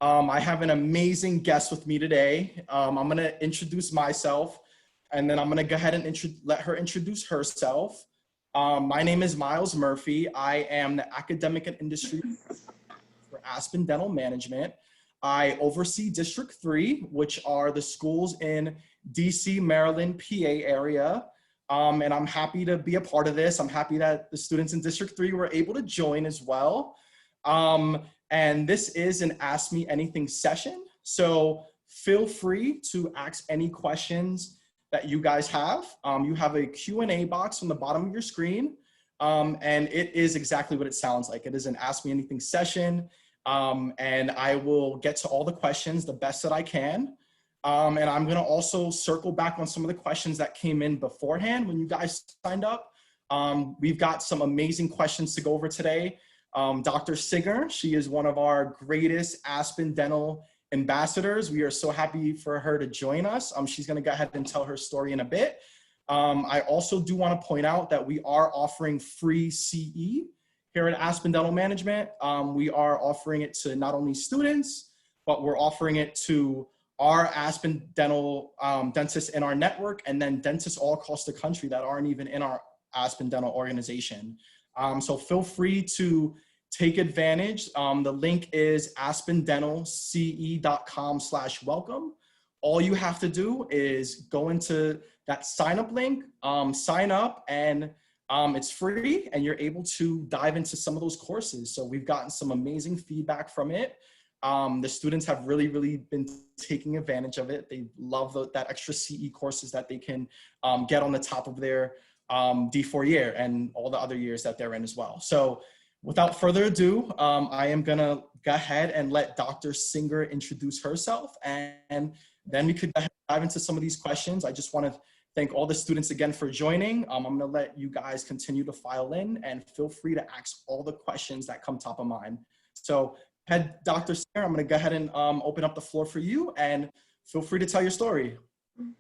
I have an amazing guest with me today. I'm going to introduce myself, and then I'm going to go ahead and let her introduce herself. My name is Miles Murphy. I am the academic and industry for Aspen Dental Management. I oversee District 3, which are the schools in DC, Maryland, PA area. And I'm happy to be a part of this. I'm happy that the students in District 3 were able to join as well. And this is an Ask Me Anything session. So feel free to ask any questions that you guys have. You have a Q&A box on the bottom of your screen. And it is exactly what it sounds like. It is an Ask Me Anything session. And I will get to all the questions the best that I can. And I'm gonna also circle back on some of the questions that came in beforehand when you guys signed up. We've got some amazing questions to go over today. Dr. Singer, she is one of our greatest Aspen Dental ambassadors. We are so happy for her to join us. She's gonna go ahead and tell her story in a bit. I also do wanna point out that we are offering free CE here at Aspen Dental Management. We are offering it to not only students, but we're offering it to our Aspen Dental dentists in our network, and then dentists all across the country that aren't even in our Aspen Dental organization. So feel free to take advantage. The link is aspendentalce.com/welcome. All you have to do is go into that sign up link, sign up, and it's free, and you're able to dive into some of those courses. So we've gotten some amazing feedback from it. The students have really been taking advantage of it. They love that extra CE courses that they can get on the top of their D4 year and all the other years that they're in as well. So without further ado, I am gonna go ahead and let Dr. Singer introduce herself, and then we could dive into some of these questions. I just wanna thank all the students again for joining. I'm gonna let you guys continue to file in, and feel free to ask all the questions that come top of mind. So Dr. Singer, I'm gonna go ahead and open up the floor for you, and feel free to tell your story.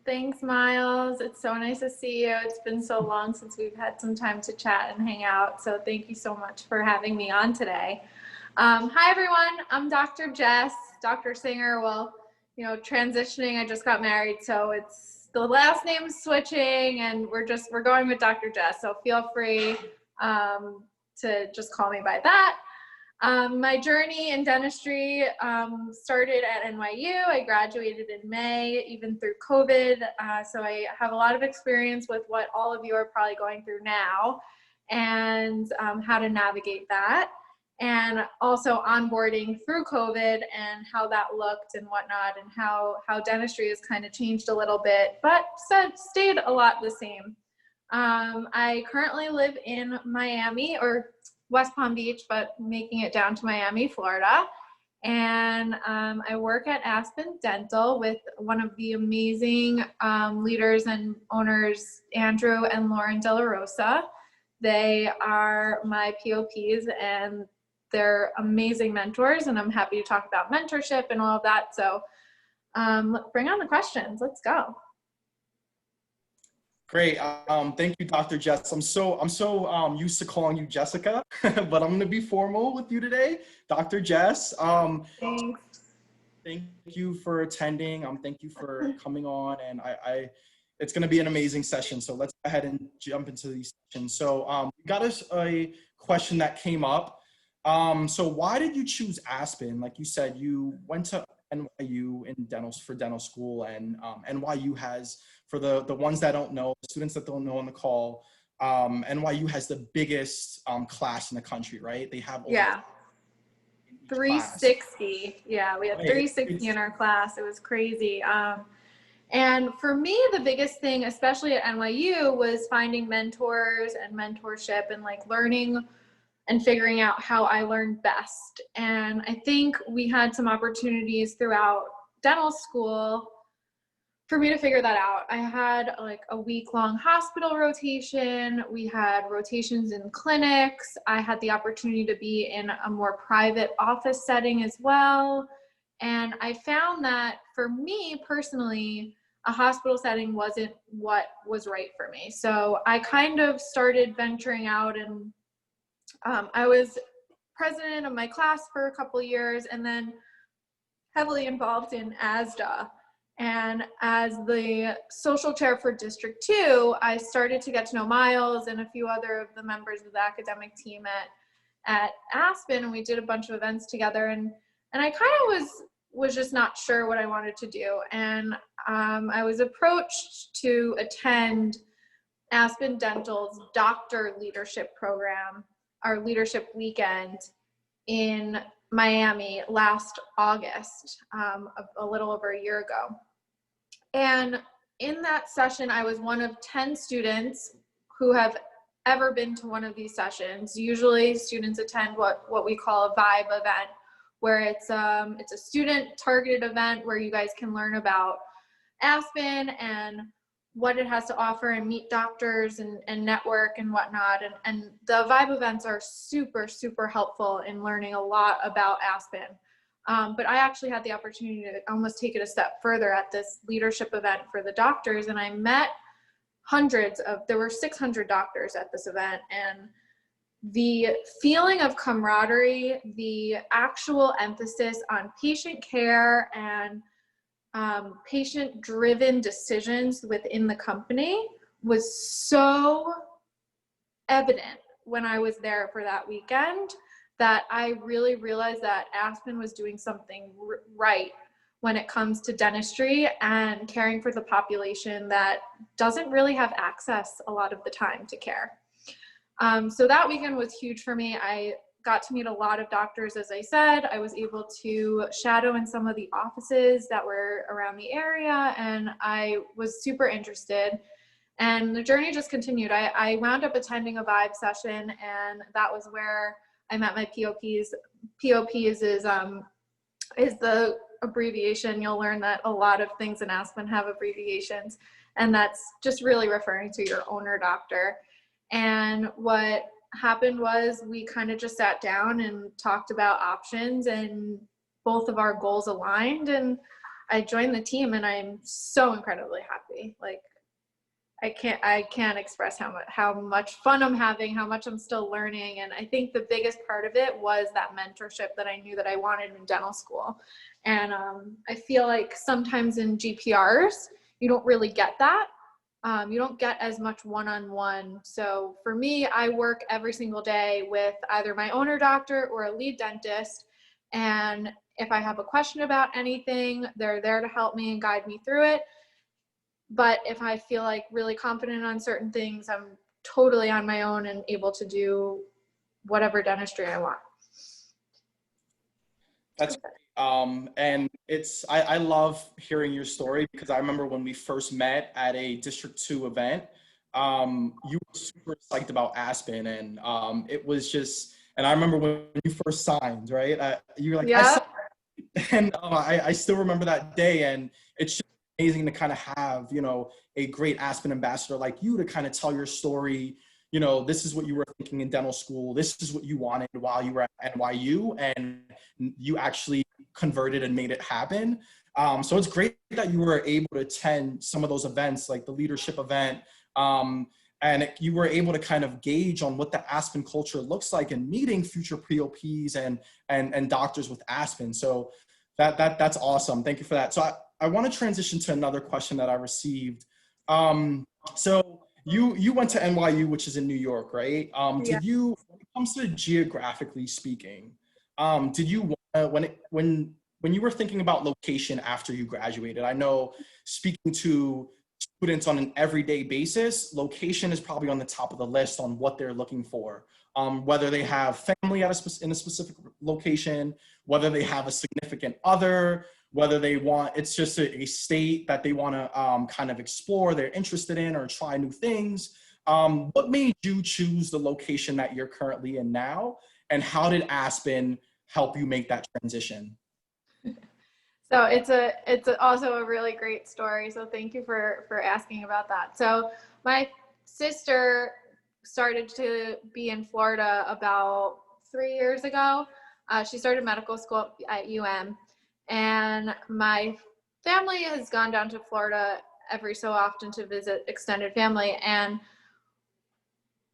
Thanks, Miles. It's so nice to see you. It's been so long since we've had some time to chat and hang out. So thank you so much for having me on today. Hi, everyone. I'm Dr. Jess. Dr. Singer, well, you know, transitioning, I just got married, so it's the last name switching, and we're going with Dr. Jess. So feel free to just call me by that. My journey in dentistry started at NYU. I graduated in May, even through COVID. So I have a lot of experience with what all of you are probably going through now, and how to navigate that. And also onboarding through COVID and how that looked and whatnot, and how dentistry has kind of changed a little bit, but stayed a lot the same. I currently live in Miami, or West Palm Beach, but making it down to Miami, Florida. And I work at Aspen Dental with one of the amazing leaders and owners, Andrew and Lauren De La Rosa. They are my POPs, and they're amazing mentors, and I'm happy to talk about mentorship and all of that. So bring on the questions. Let's go. Great. Thank you, Dr. Jess. I'm so used to calling you Jessica, but I'm going to be formal with you today, Dr. Jess. Thanks. Thank you for attending. Thank you for coming on, and it's going to be an amazing session. So let's go ahead and jump into these sessions. So we got a question that came up. So why did you choose Aspen? Like you said, you went to NYU for dental school, and NYU has, for the ones that don't know, students that don't know on the call, NYU has the biggest class in the country, right? They have over 360. Yeah, we had 360 in our class. It was crazy. And for me, the biggest thing, especially at NYU, was finding mentors and mentorship, and like learning and figuring out how I learned best. And I think we had some opportunities throughout dental school for me to figure that out. I had like a week-long hospital rotation. We had rotations in clinics. I had the opportunity to be in a more private office setting as well. And I found that for me personally, a hospital setting wasn't what was right for me. So I kind of started venturing out, and I was president of my class for a couple of years, and then heavily involved in ASDA. And as the social chair for District 2, I started to get to know Miles and a few other of the members of the academic team at Aspen, and we did a bunch of events together. And I kind of was just not sure what I wanted to do. And I was approached to attend Aspen Dental's doctor leadership program, our leadership weekend in Miami last August, a little over a year ago. And in that session, I was one of 10 students who have ever been to one of these sessions. Usually students attend what we call a vibe event, where it's a student targeted event where you guys can learn about Aspen and what it has to offer and meet doctors and network and whatnot. And the vibe events are super, super helpful in learning a lot about Aspen. But I actually had the opportunity to almost take it a step further at this leadership event for the doctors, and I met there were 600 doctors at this event, and the feeling of camaraderie, the actual emphasis on patient care and patient-driven decisions within the company was so evident when I was there for that weekend, that I really realized that Aspen was doing something right when it comes to dentistry and caring for the population that doesn't really have access a lot of the time to care. So that weekend was huge for me. I got to meet a lot of doctors, as I said. I was able to shadow in some of the offices that were around the area, and I was super interested. And the journey just continued. I wound up attending a vibe session, and that was where I met my POPs. POPs is the abbreviation. You'll learn that a lot of things in Aspen have abbreviations, and that's just really referring to your owner doctor. And what happened was we kind of just sat down and talked about options, and both of our goals aligned, and I joined the team, and I'm so incredibly happy. Like, I can't express how much fun I'm having, how much I'm still learning. And I think the biggest part of it was that mentorship that I knew that I wanted in dental school. And I feel like sometimes in GPRs, you don't really get that. You don't get as much one-on-one. So for me, I work every single day with either my owner doctor or a lead dentist. And if I have a question about anything, they're there to help me and guide me through it. But if I feel like really confident on certain things, I'm totally on my own and able to do whatever dentistry I want. That's great. And I love hearing your story, because I remember when we first met at a District 2 event, you were super psyched about Aspen, and it was just, and I remember when you first signed, right? You were like, yeah. And I still remember that day, and it's just amazing to kind of have, a great Aspen ambassador like you to kind of tell your story. This is what you were thinking in dental school. This is what you wanted while you were at NYU, and you actually converted and made it happen. So it's great that you were able to attend some of those events, like the leadership event, and you were able to kind of gauge on what the Aspen culture looks like and meeting future POPs and doctors with Aspen. So that's awesome. Thank you for that. So I want to transition to another question that I received. So you went to NYU, which is in New York, right? Did you, when it comes to geographically speaking, did you when you were thinking about location after you graduated? I know, speaking to students on an everyday basis, location is probably on the top of the list on what they're looking for. Whether they have family in a specific location, whether they have a significant other, whether they want, it's just a state that they want to kind of explore, they're interested in, or try new things. What made you choose the location that you're currently in now, and how did Aspen help you make that transition? So it's also a really great story. So thank you for asking about that. So my sister started to be in Florida about 3 years ago. She started medical school at UM, and my family has gone down to Florida every so often to visit extended family. And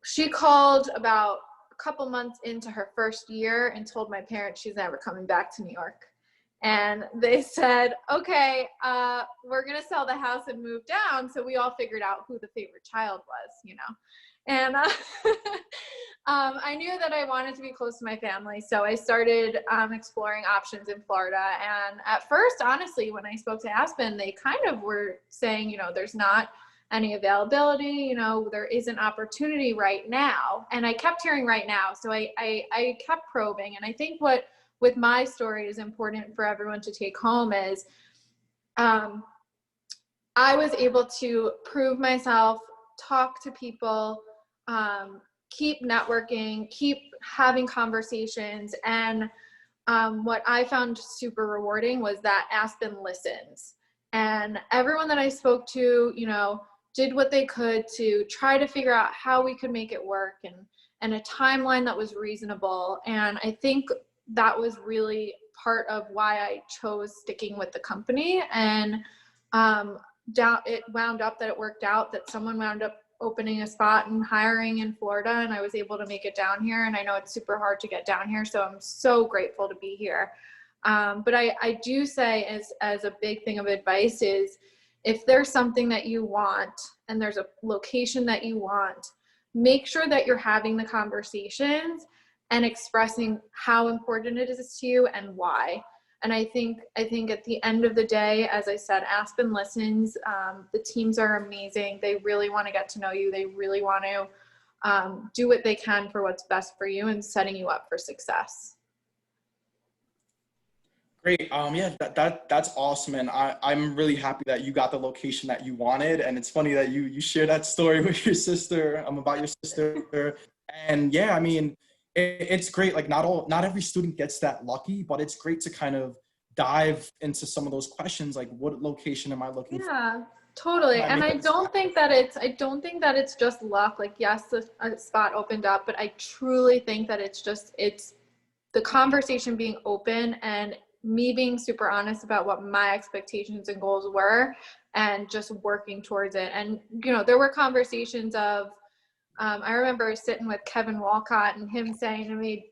she called about a couple months into her first year and told my parents she's never coming back to New York. And they said, okay, we're going to sell the house and move down. So we all figured out who the favorite child was, you know. And I knew that I wanted to be close to my family. So I started exploring options in Florida. And at first, honestly, when I spoke to Aspen, they kind of were saying, you know, there's not any availability, you know, there is an opportunity right now. And I kept hearing right now. So I kept probing. And I think what with my story is important for everyone to take home is I was able to prove myself, talk to people, keep networking, keep having conversations. And what I found super rewarding was that Aspen listens. And everyone that I spoke to, you know, did what they could to try to figure out how we could make it work and a timeline that was reasonable. And I think that was really part of why I chose sticking with the company. And it wound up that it worked out, that someone wound up opening a spot and hiring in Florida, and I was able to make it down here. And I know it's super hard to get down here, so I'm so grateful to be here. But I do say as a big thing of advice is, if there's something that you want and there's a location that you want, make sure that you're having the conversations and expressing how important it is to you and why. And I think at the end of the day, as I said, Aspen listens. The teams are amazing. They really want to get to know you. They really want to do what they can for what's best for you and setting you up for success. Great. Yeah, that's awesome. And I'm really happy that you got the location that you wanted. And it's funny that you share that story with your sister, about your sister. And yeah, I mean, it's great. Like not every student gets that lucky, but it's great to kind of dive into some of those questions. Like, what location am I looking for? Yeah, totally. And I don't think that it's just luck. Like, yes, a spot opened up, but I truly think that it's the conversation being open and me being super honest about what my expectations and goals were and just working towards it. And, you know, there were conversations of, I remember sitting with Kevin Walcott and him saying to me,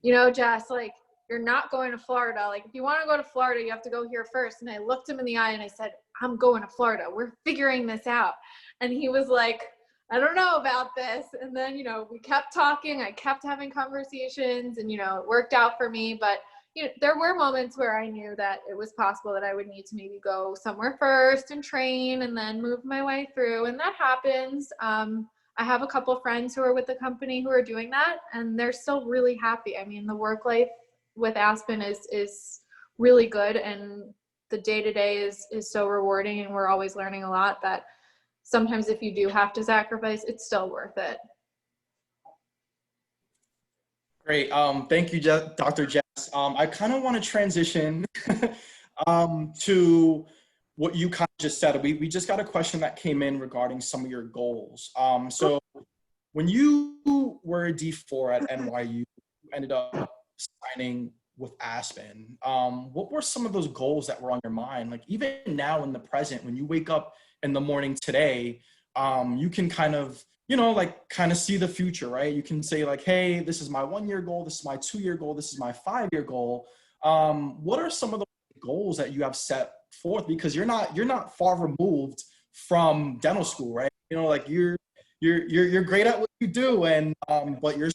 you know, Jess, like, you're not going to Florida. Like, if you want to go to Florida, you have to go here first. And I looked him in the eye and I said, I'm going to Florida. We're figuring this out. And he was like, I don't know about this. And then, you know, we kept talking. I kept having conversations and, you know, it worked out for me. But, you know, there were moments where I knew that it was possible that I would need to maybe go somewhere first and train and then move my way through. And that happens. I have a couple of friends who are with the company who are doing that, and they're still really happy. I mean, the work life with Aspen is really good, and the day-to-day is so rewarding, and we're always learning a lot that sometimes if you do have to sacrifice, it's still worth it. Great. Thank you, Dr. Jess. I kind of want to transition to what you kind of just said. We just got a question that came in regarding some of your goals. So when you were a D4 at NYU, you ended up signing with Aspen. What were some of those goals that were on your mind? Like, even now in the present, when you wake up in the morning today, you can kind of, you know, like kind of see the future, right? You can say like, hey, this is my 1-year goal. This is my 2-year goal. This is my 5-year goal. What are some of the goals that you have set forth? Because you're not far removed from dental school, right? You know, like you're great at what you do, and but you're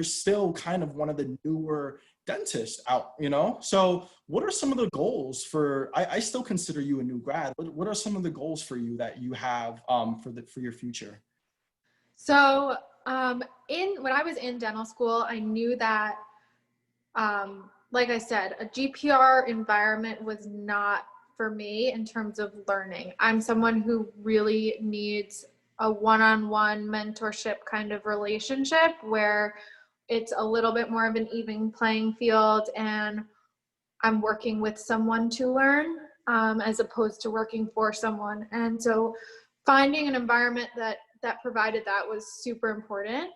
still kind of one of the newer dentists out, you know? So what are some of the goals for, I still consider you a new grad. What are some of the goals for you that you have for your future? So when I was in dental school, I knew that, like I said, a GPR environment was not for me in terms of learning. I'm someone who really needs a one-on-one mentorship kind of relationship where it's a little bit more of an even playing field and I'm working with someone to learn as opposed to working for someone. And so finding an environment that provided that was super important.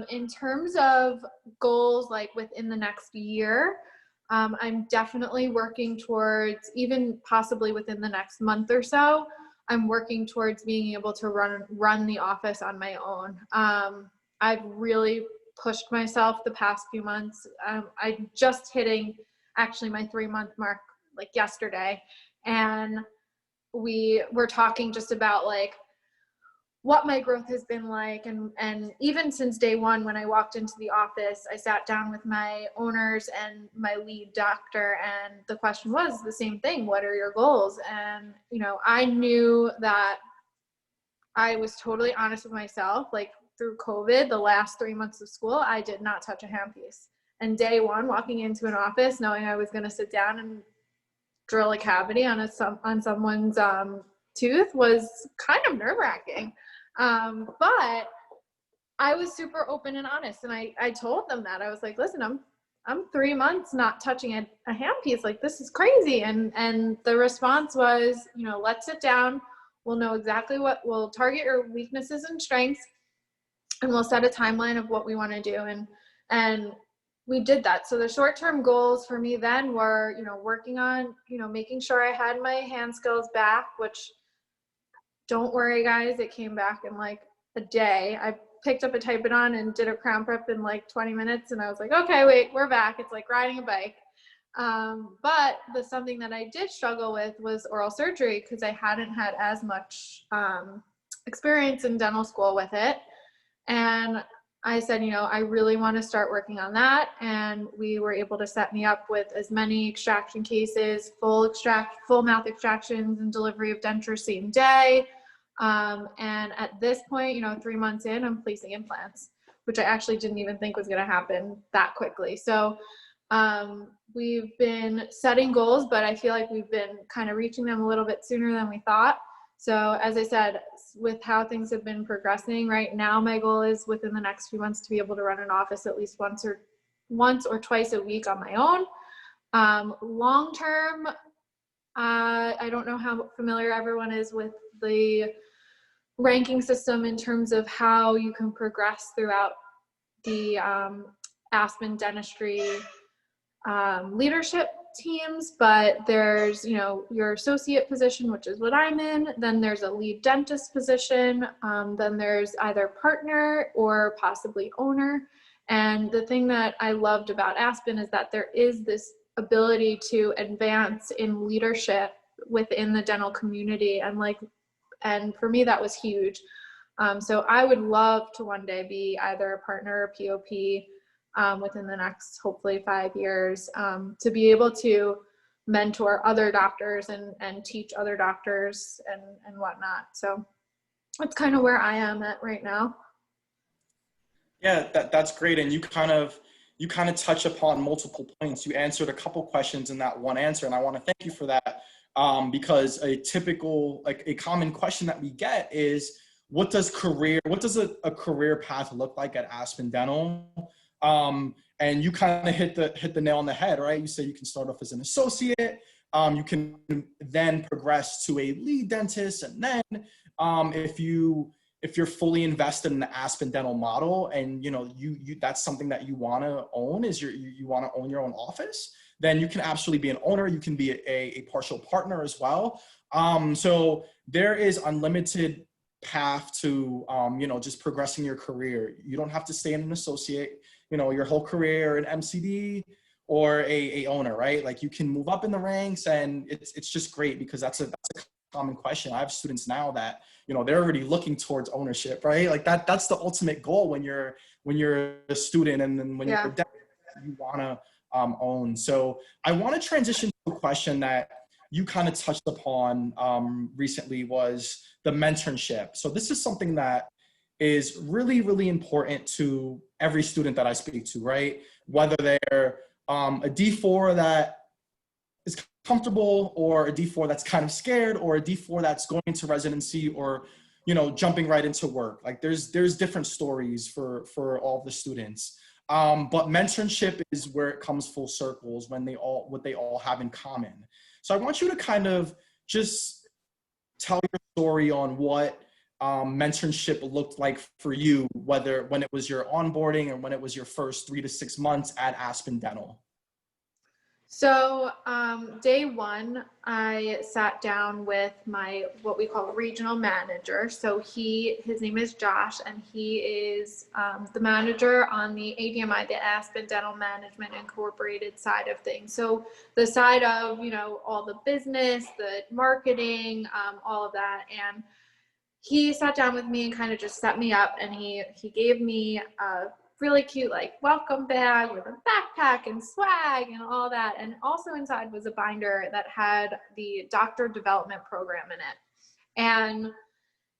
In terms of goals, like within the next year, I'm definitely working towards, even possibly within the next month or so, I'm working towards being able to run the office on my own. I've really pushed myself the past few months. I'm just hitting actually my 3-month mark like yesterday. And we were talking just about like what my growth has been like. And even since day one, when I walked into the office, I sat down with my owners and my lead doctor, and the question was the same thing: what are your goals? And, you know, I knew that I was totally honest with myself. Like through COVID, the last 3 months of school, I did not touch a handpiece. And day one, walking into an office, knowing I was going to sit down and drill a cavity on someone's tooth was kind of nerve-wracking. But I was super open and honest, and I told them that. I was like, listen, I'm 3 months not touching a handpiece. Like, this is crazy. And the response was, you know, let's sit down. We'll know exactly we'll target your weaknesses and strengths, and we'll set a timeline of what we want to do. And we did that. So the short-term goals for me then were, you know, working on, you know, making sure I had my hand skills back, which, don't worry guys, it came back in like a day. I picked up a Typodon and did a crown prep in like 20 minutes, and I was like, okay, wait, we're back. It's like riding a bike. But something that I did struggle with was oral surgery, because I hadn't had as much experience in dental school with it. And I said, you know, I really want to start working on that. And we were able to set me up with as many extraction cases, full mouth extractions and delivery of denture same day. And at this point, you know, 3 months in, I'm placing implants, which I actually didn't even think was going to happen that quickly. So we've been setting goals, but I feel like we've been kind of reaching them a little bit sooner than we thought. So as I said, with how things have been progressing right now, my goal is within the next few months to be able to run an office at least once or twice a week on my own. Long term, I don't know how familiar everyone is with the ranking system in terms of how you can progress throughout the Aspen dentistry leadership teams, but there's, you know, your associate position, which is what I'm in. Then there's a lead dentist position. Then there's either partner or possibly owner. And the thing that I loved about Aspen is that there is this ability to advance in leadership within the dental community. And for me, that was huge. So I would love to one day be either a partner or POP within the next, hopefully 5 years, to be able to mentor other doctors and teach other doctors and whatnot. So that's kind of where I am at right now. Yeah, that's great. And you kind of touch upon multiple points. You answered a couple questions in that one answer, and I want to thank you for that. Because a common question that we get is, what does a career path look like at Aspen Dental? And you kind of hit the nail on the head, right? You say you can start off as an associate, you can then progress to a lead dentist, and then if you're fully invested in the Aspen Dental model, and you know you that's something that you want to own, is you want to own your own office, then you can absolutely be an owner. You can be a partial partner as well. So there is unlimited path to you know, just progressing your career. You don't have to stay in an associate, you know, your whole career, an MCD or a owner, right? Like, you can move up in the ranks, and it's just great, because that's a common question. I have students now that, you know, they're already looking towards ownership, right? Like that's the ultimate goal when you're a student, and then when you're a dentist, you want to own. So I want to transition to a question that you kind of touched upon recently, was the mentorship. So this is something that is really, really important to every student that I speak to, right? Whether they're a D4 that is comfortable, or a D4 that's kind of scared, or a D4 that's going into residency, or, you know, jumping right into work. Like there's different stories for all the students. But mentorship is where it comes full circles, when what they all have in common. So I want you to kind of just tell your story on what mentorship looked like for you, when it was your onboarding, and when it was your first 3 to 6 months at Aspen Dental. So day one, I sat down with my what we call regional manager. So his name is Josh, and he is the manager on the ADMI, the Aspen Dental Management Incorporated side of things. So the side of, you know, all the business, the marketing, all of that. And he sat down with me and kind of just set me up, and he gave me a really cute like welcome bag with a backpack and swag and all that, and also inside was a binder that had the doctor development program in it. And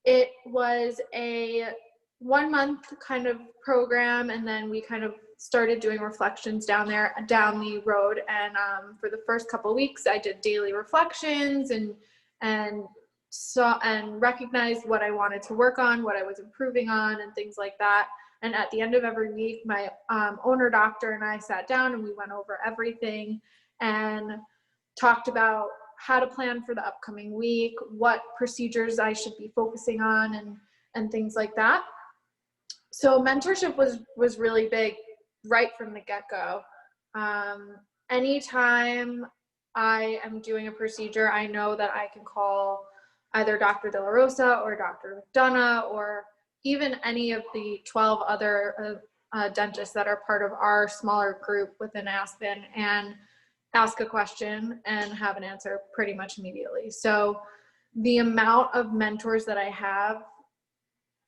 it was a 1 month kind of program, and then we kind of started doing reflections down the road. And for the first couple of weeks I did daily reflections and saw and recognized what I wanted to work on, what I was improving on, and things like that. And at the end of every week, my owner doctor and I sat down and we went over everything and talked about how to plan for the upcoming week, what procedures I should be focusing on, and things like that. So mentorship was really big right from the get-go. Anytime I am doing a procedure, I know that I can call either Dr. De La Rosa or Dr. McDonough, or even any of the 12 other dentists that are part of our smaller group within Aspen, and ask a question and have an answer pretty much immediately. So the amount of mentors that I have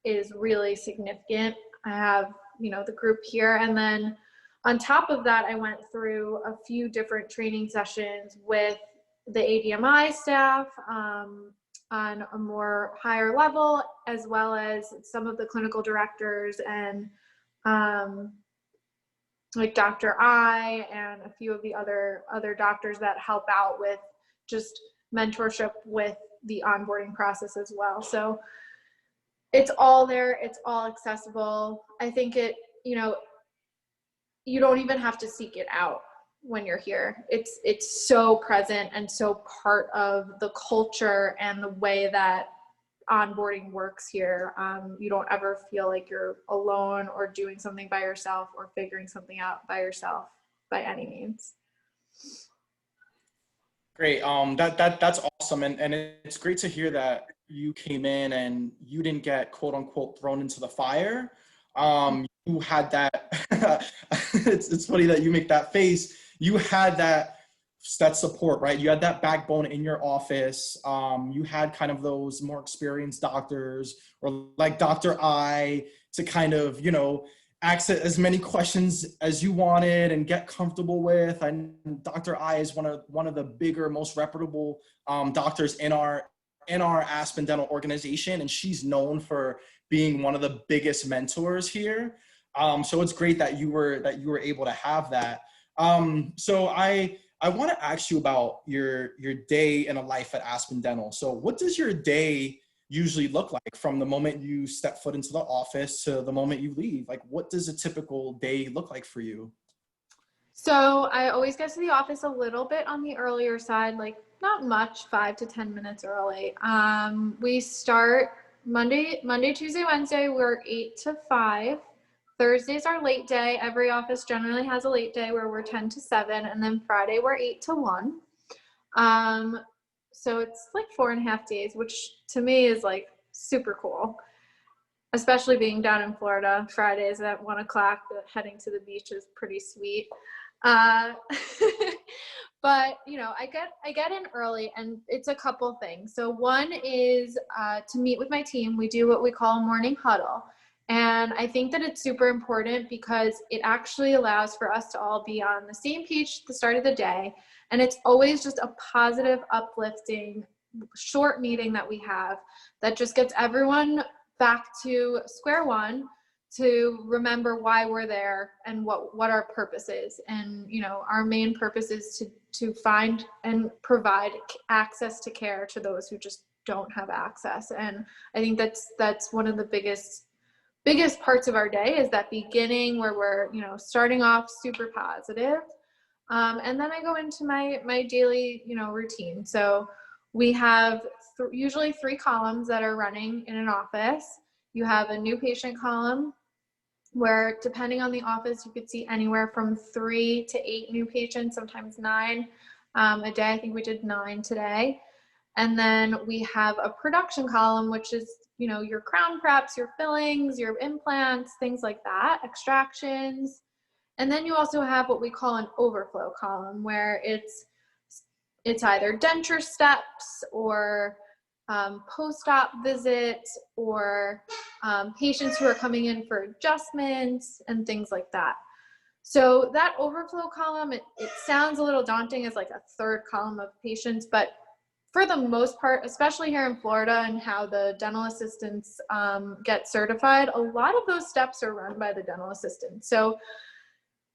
is really significant. I have, you know, the group here, and then on top of that, I went through a few different training sessions with the ADMI staff on a more higher level, as well as some of the clinical directors and like Dr. I and a few of the other doctors that help out with just mentorship with the onboarding process as well. So it's all there, it's all accessible. I think it, you know, you don't even have to seek it out when you're here. It's so present and so part of the culture and the way that onboarding works here. You don't ever feel like you're alone or doing something by yourself or figuring something out by yourself by any means. Great. That's awesome. And it's great to hear that you came in and you didn't get quote unquote thrown into the fire. You had that, it's funny that you make that face. You had that support, right? You had that backbone in your office. You had kind of those more experienced doctors, or like Dr. I, to kind of, you know, ask as many questions as you wanted and get comfortable with. And Dr. I is one of the bigger, most reputable doctors in our Aspen Dental organization, and she's known for being one of the biggest mentors here. So it's great that you were able to have that. So I want to ask you about your day in a life at Aspen Dental. So what does your day usually look like from the moment you step foot into the office to the moment you leave? Like, what does a typical day look like for you? So I always get to the office a little bit on the earlier side, like not much, 5 to 10 minutes early. We start Monday, Tuesday, Wednesday, we're 8 to 5. Thursday's our late day. Every office generally has a late day where we're 10 to 7, and then Friday we're 8 to 1. So it's like 4.5 days, which to me is like super cool, especially being down in Florida. Fridays at 1 o'clock, heading to the beach is pretty sweet. But you know, I get in early, and it's a couple things. So one is to meet with my team. We do what we call a morning huddle. And I think that it's super important because it actually allows for us to all be on the same page at the start of the day. And it's always just a positive, uplifting, short meeting that we have that just gets everyone back to square one, to remember why we're there and what our purpose is. And, you know, our main purpose is to find and provide access to care to those who just don't have access. And I think that's one of the biggest parts of our day, is that beginning where we're, you know, starting off super positive. And then I go into my daily, you know, routine. So we have usually 3 columns that are running in an office. You have a new patient column, where depending on the office, you could see anywhere from 3 to 8 new patients, sometimes 9 a day. I think we did 9 today. And then we have a production column, which is, you know, your crown preps, your fillings, your implants, things like that, extractions. And then you also have what we call an overflow column, where it's either denture steps or post-op visits or patients who are coming in for adjustments and things like that. So that overflow column, it sounds a little daunting as like a third column of patients, but for the most part, especially here in Florida and how the dental assistants get certified, a lot of those steps are run by the dental assistant. So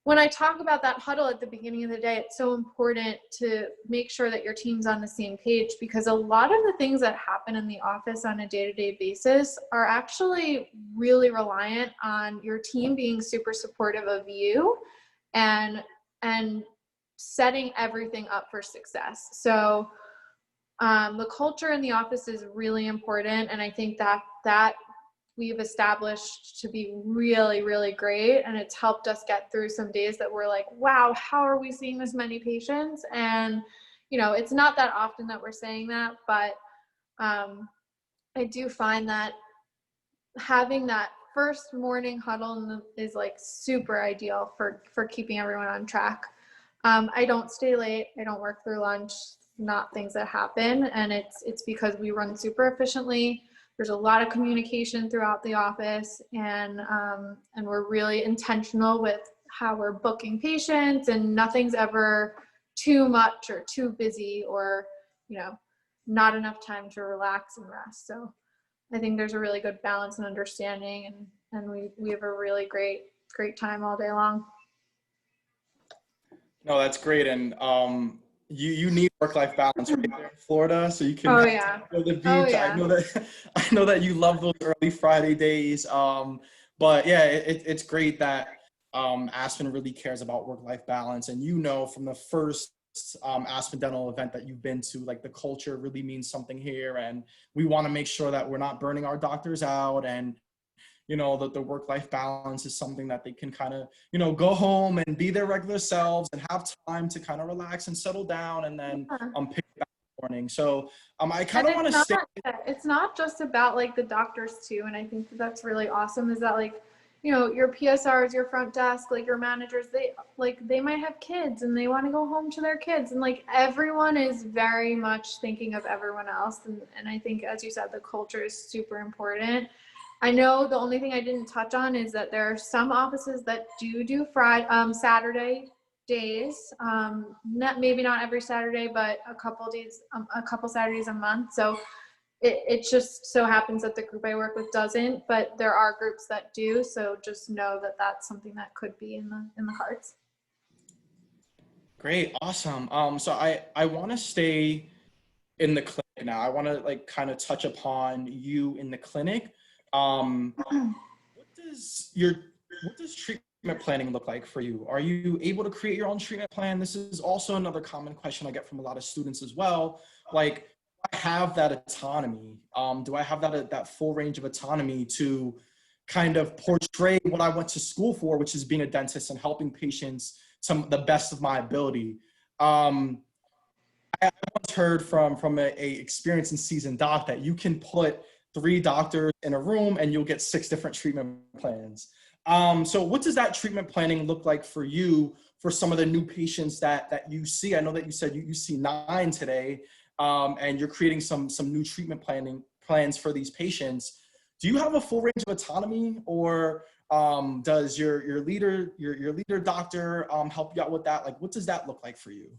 when I talk about that huddle at the beginning of the day, it's so important to make sure that your team's on the same page, because a lot of the things that happen in the office on a day-to-day basis are actually really reliant on your team being super supportive of you and setting everything up for success. So the culture in the office is really important, and I think that we've established to be really, really great, and it's helped us get through some days that we're like, wow, how are we seeing this many patients? And you know, it's not that often that we're saying that, but I do find that having that first morning huddle is like super ideal for keeping everyone on track. I don't stay late, I don't work through lunch, not things that happen, and it's because we run super efficiently. There's a lot of communication throughout the office, and we're really intentional with how we're booking patients, and nothing's ever too much or too busy or, you know, not enough time to relax and rest. So I think there's a really good balance and understanding, and we have a really great time all day long. No, that's great. And you need work-life balance right there in Florida, so you can Oh yeah. go to the beach. Oh yeah. I know that you love those early Friday days. But yeah, it's great that Aspen really cares about work-life balance. And you know, from the first Aspen Dental event that you've been to, like the culture really means something here, and we want to make sure that we're not burning our doctors out, and you know, that the work-life balance is something that they can kind of, you know, go home and be their regular selves and have time to kind of relax and settle down, and then pick it back in the morning. So I kind of want to stay. It's not just about like the doctors too, and I think that's really awesome, is that like, you know, your PSRs, your front desk, like your managers, they might have kids and they want to go home to their kids, and like everyone is very much thinking of everyone else, and I think, as you said, the culture is super important. I know the only thing I didn't touch on is that there are some offices that do Friday, Saturday days. Maybe not every Saturday, but a couple Saturdays a month. So it just so happens that the group I work with doesn't, but there are groups that do. So just know that that's something that could be in the cards. Great, awesome. So I want to stay in the clinic now. I want to like kind of touch upon you in the clinic. What does treatment planning look like for you? Are you able to create your own treatment plan? This is also another common question I get from a lot of students as well. Like, do I have that autonomy? Do I have that full range of autonomy to kind of portray what I went to school for, which is being a dentist and helping patients to the best of my ability? I once heard from a experienced and seasoned doc that you can put 3 doctors in a room and you'll get 6 different treatment plans. So what does that treatment planning look like for you for some of the new patients that you see? I know that you said you see 9 today, and you're creating some new treatment plans for these patients. Do you have a full range of autonomy, or does your leader doctor help you out with that? Like, what does that look like for you?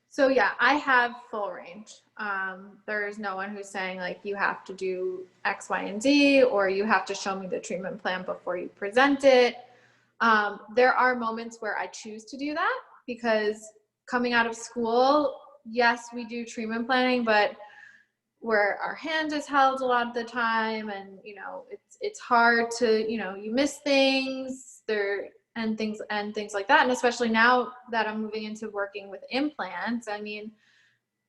So yeah, I have full range. There's no one who's saying like, you have to do X, Y, and Z, or you have to show me the treatment plan before you present it. There are moments where I choose to do that, because coming out of school, yes, we do treatment planning, but where our hand is held a lot of the time, and you know, it's hard to, you know, you miss things there and things like that. And especially now that I'm moving into working with implants, I mean,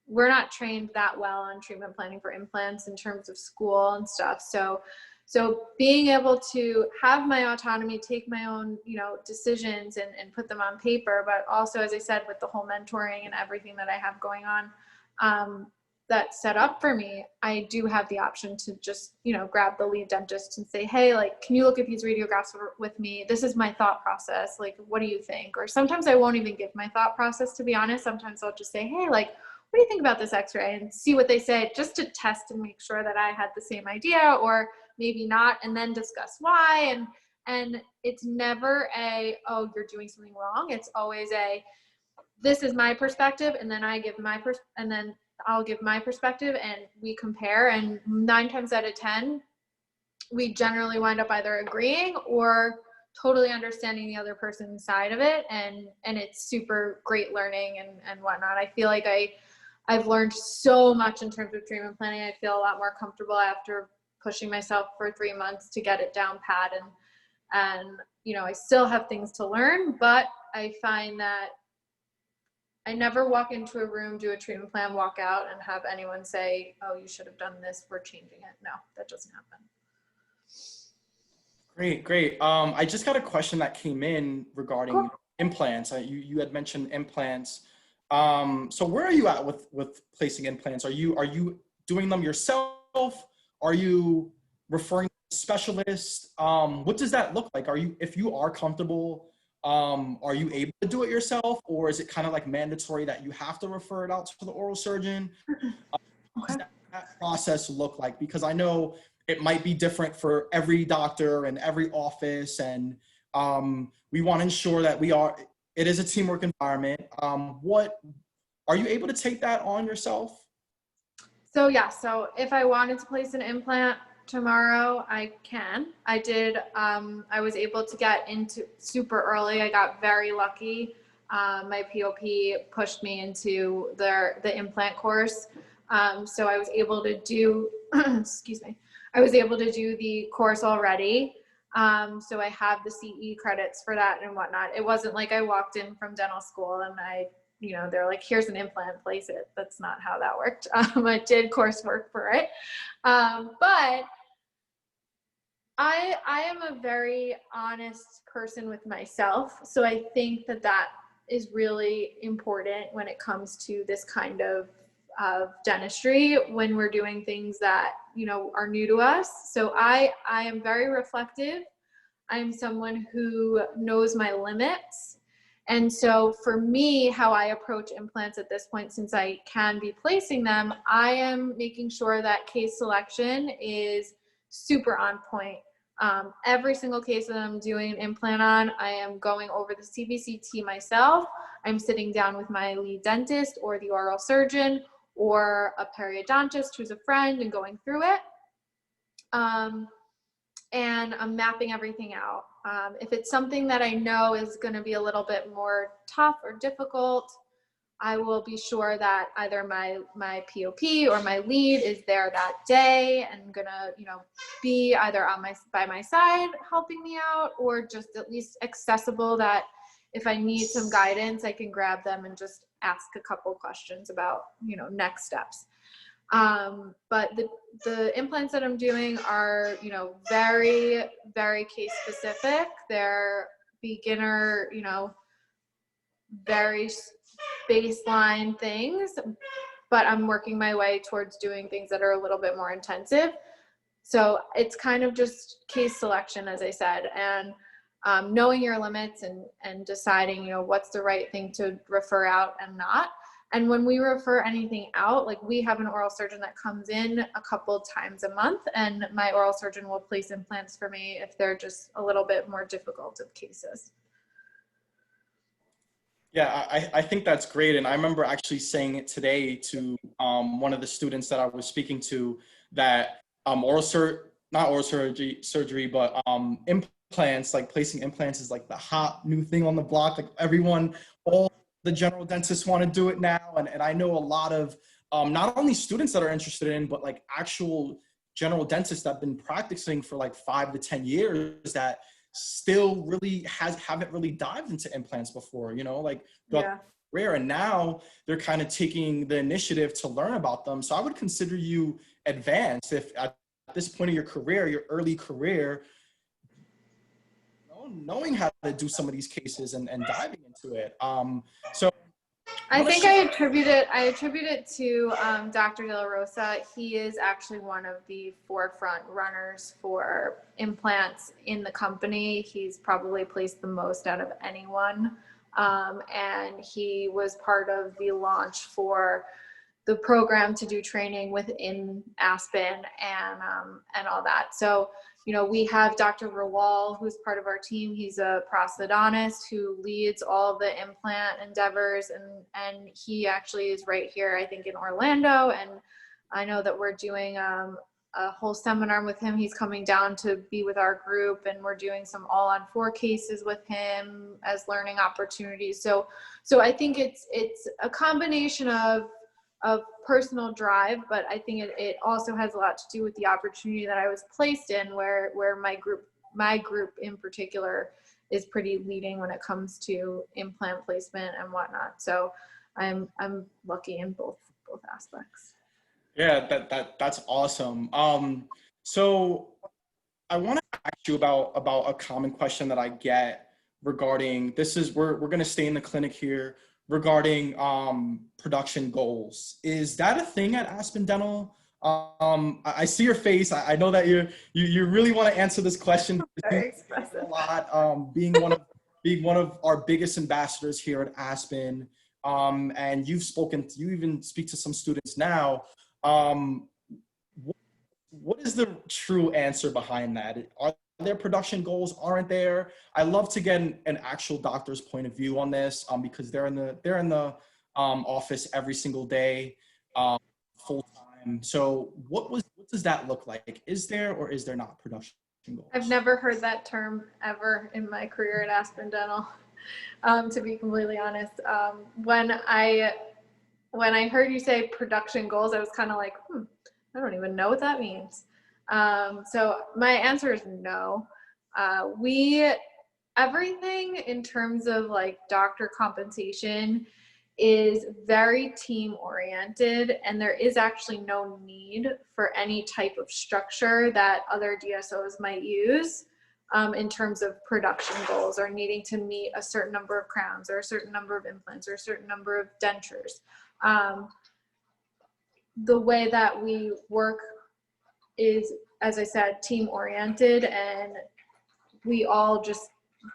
we're not trained that well on treatment planning for implants in terms of school and stuff. So So being able to have my autonomy, take my own, decisions and put them on paper, but also, as I said, with the whole mentoring and everything that I have going on, that's set up for me, I do have the option to just, grab the lead dentist and say, hey, like, can you look at these radiographs with me? This is my thought process. Like, what do you think? Or sometimes I won't even give my thought process, to be honest. Sometimes I'll just say, hey, like, what do you think about this x-ray? And see what they say, just to test and make sure that I had the same idea or maybe not, and then discuss why. And it's never oh, you're doing something wrong. It's always this is my perspective, and then I give my and then I'll give my perspective, and we compare. And 9 times out of 10, we generally wind up either agreeing or totally understanding the other person's side of it. And it's super great learning and whatnot. I feel like I've learned so much in terms of treatment planning. I feel a lot more comfortable after pushing myself for 3 months to get it down pat. And I still have things to learn, but I find that I never walk into a room, do a treatment plan, walk out, and have anyone say, oh, you should have done this, we're changing it. No, that doesn't happen. Great. I just got a question that came in regarding Cool. implants. You had mentioned implants. So where are you at with placing implants? Are you doing them yourself? Are you referring to a specialist? What does that look like? If you are comfortable, are you able to do it yourself, or is it kind of like mandatory that you have to refer it out to the oral surgeon? What does that process look like? Because I know it might be different for every doctor and every office, and we want to ensure that it is a teamwork environment. What are you able to take that on yourself? So if I wanted to place an implant tomorrow, I can. I did. I was able to get into super early. I got very lucky. My POP pushed me into the implant course. So I was able to do, excuse me, I was able to do the course already. So I have the CE credits for that and whatnot. It wasn't like I walked in from dental school and they're like, here's an implant, place it. That's not how that worked. I did coursework for it. But I am a very honest person with myself. So I think that is really important when it comes to this kind of dentistry, when we're doing things that, are new to us. So I am very reflective. I'm someone who knows my limits. And so for me, how I approach implants at this point, since I can be placing them, I am making sure that case selection is super on point. Every single case that I'm doing an implant on, I am going over the CBCT myself. I'm sitting down with my lead dentist or the oral surgeon or a periodontist who's a friend and going through it. And I'm mapping everything out. If it's something that I know is going to be a little bit more tough or difficult, I will be sure that either my POP or my lead is there that day and gonna, be either by my side helping me out, or just at least accessible, that if I need some guidance, I can grab them and just ask a couple questions about, next steps. But the implants that I'm doing are, very, very case specific. They're beginner, very baseline things, but I'm working my way towards doing things that are a little bit more intensive. So it's kind of just case selection, as I said, and knowing your limits and deciding, what's the right thing to refer out and not. And when we refer anything out, like, we have an oral surgeon that comes in a couple times a month, and my oral surgeon will place implants for me if they're just a little bit more difficult of cases. Yeah, I think that's great. And I remember actually saying it today to one of the students that I was speaking to, that not oral surgery, but implants, like placing implants is like the hot new thing on the block. Like all the general dentists want to do it now. And I know a lot of not only students that are interested in, but like actual general dentists that have been practicing for like 5 to 10 years that still really haven't really dived into implants before, rare. And now they're kind of taking the initiative to learn about them. So I would consider you advanced if at this point of your career, your early career, knowing how to do some of these cases and diving into it. So I think I attribute it to Dr. De La Rosa. He is actually one of the forefront runners for implants in the company. He's probably placed the most out of anyone. And he was part of the launch for the program to do training within Aspen and all that. So, you know, we have Dr. Rawal, who's part of our team. He's a prosthodontist who leads all the implant endeavors, and he actually is right here, I think, in Orlando. And I know that we're doing a whole seminar with him. He's coming down to be with our group, and we're doing some all-on-4 cases with him as learning opportunities. So I think it's a combination of personal drive, but I think it also has a lot to do with the opportunity that I was placed in, where my group in particular is pretty leading when it comes to implant placement and whatnot. So I'm lucky in both aspects. Yeah, that's awesome. So I want to ask you about a common question that I get regarding we're going to stay in the clinic here, regarding production goals. Is that a thing at Aspen Dental? I see your face. I know that you really want to answer this question. Very expressive. A lot, being one of our biggest ambassadors here at Aspen, and you even speak to some students now. What is the true answer behind that? Are there production goals? Aren't there? I love to get an actual doctor's point of view on this, because they're in the office every single day, full time. So what does that look like? Is there or is there not production goals? I've never heard that term ever in my career at Aspen Dental, to be completely honest. When I heard you say production goals, I was kind of like, I don't even know what that means. So my answer is no. Everything in terms of like doctor compensation is very team oriented, and there is actually no need for any type of structure that other DSOs might use in terms of production goals, or needing to meet a certain number of crowns or a certain number of implants or a certain number of dentures. The way that we work is, as I said, team oriented, and we all just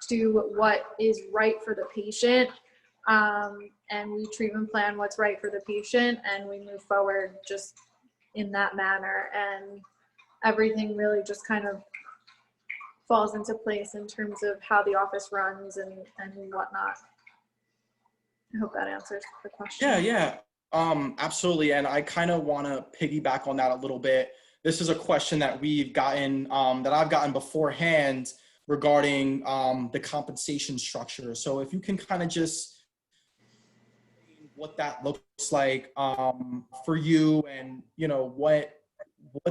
do what is right for the patient, and we treatment plan what's right for the patient, and we move forward just in that manner, and everything really just kind of falls into place in terms of how the office runs and whatnot. I hope that answers the question. Yeah. Absolutely. And I kind of want to piggyback on that a little bit. This is a question that we've gotten, that I've gotten beforehand regarding the compensation structure. So if you can kind of just what that looks like for you, and you know what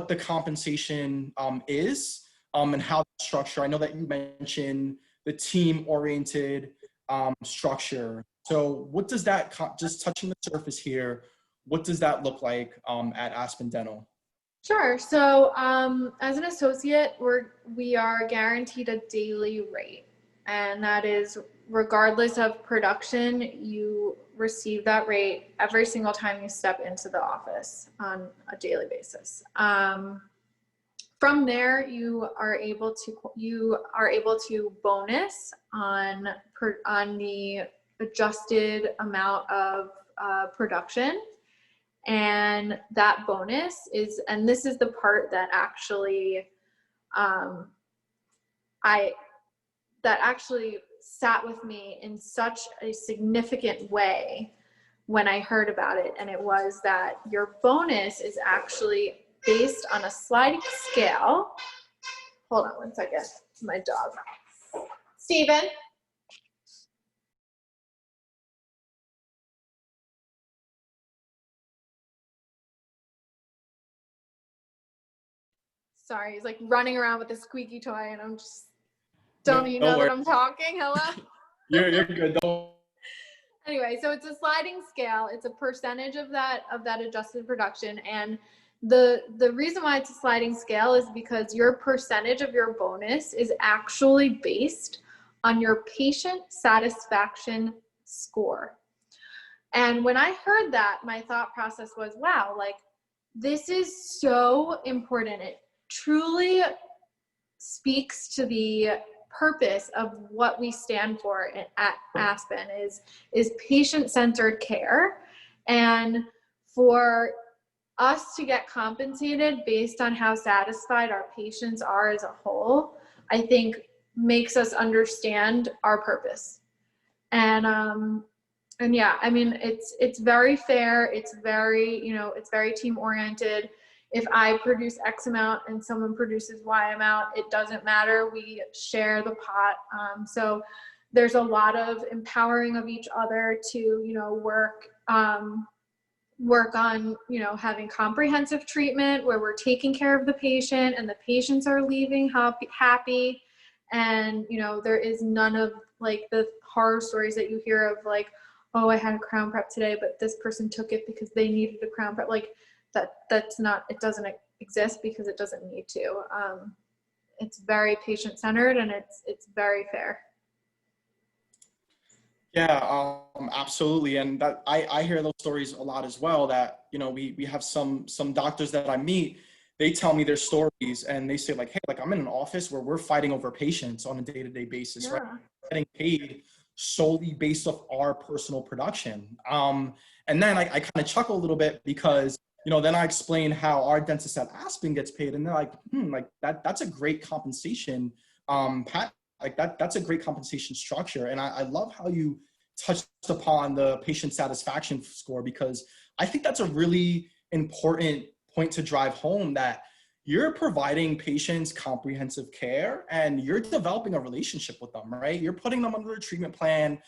the compensation is, and how the structure. I know that you mentioned the team-oriented structure. So what does that, just touching the surface here, what does that look like at Aspen Dental? Sure. So as an associate, we are guaranteed a daily rate, and that is regardless of production, you receive that rate every single time you step into the office on a daily basis. From there, you are able to bonus on the adjusted amount of production. And that bonus is, and this is the part that actually, that actually sat with me in such a significant way when I heard about it. And it was that your bonus is actually based on a sliding scale. Hold on one second, my dog. Steven. Sorry, he's like running around with a squeaky toy, and I'm just, don't you know that I'm talking? Hello? You're good. Anyway, so it's a sliding scale. It's a percentage of that adjusted production, and the reason why it's a sliding scale is because your percentage of your bonus is actually based on your patient satisfaction score. And when I heard that, my thought process was, wow, like this is so important. It truly speaks to the purpose of what we stand for at Aspen is patient-centered care. And for us to get compensated based on how satisfied our patients are as a whole, I think makes us understand our purpose. And yeah, I mean, it's very fair. It's very, it's very team oriented. If I produce X amount and someone produces Y amount, it doesn't matter. We share the pot. So there's a lot of empowering of each other to, work on, having comprehensive treatment where we're taking care of the patient and the patients are leaving happy. And, there is none of like the horror stories that you hear of like, oh, I had a crown prep today, but this person took it because they needed a crown prep. Like that's not, it doesn't exist because it doesn't need to. It's very patient-centered and it's very fair. Yeah, absolutely. And that I hear those stories a lot as well, that, we have some doctors that I meet, they tell me their stories and they say like, hey, like I'm in an office where we're fighting over patients on a day-to-day basis, Yeah. right? Getting paid solely based off our personal production. And then I kind of chuckle a little bit because, then I explain how our dentist at Aspen gets paid, and they're like, like that's a great compensation, Pat. Like that's a great compensation structure. And I love how you touched upon the patient satisfaction score, because I think that's a really important point to drive home, that you're providing patients comprehensive care and you're developing a relationship with them, right? You're putting them under a treatment plan.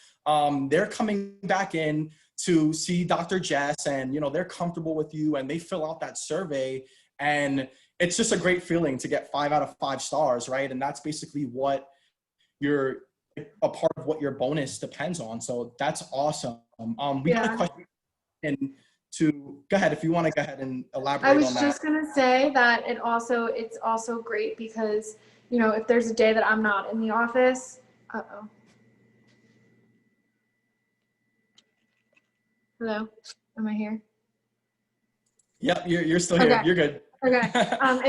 They're coming back in to see Dr. Jess, and, they're comfortable with you and they fill out that survey, and it's just a great feeling to get 5 out of 5 stars, right? And that's basically what a part of what your bonus depends on. So that's awesome. We got a question go ahead if you want to go ahead and elaborate on that. I was just going to say that it's also great because, if there's a day that I'm not in the office, hello, am I here? Yep, you're still here. Okay. You're good. Okay.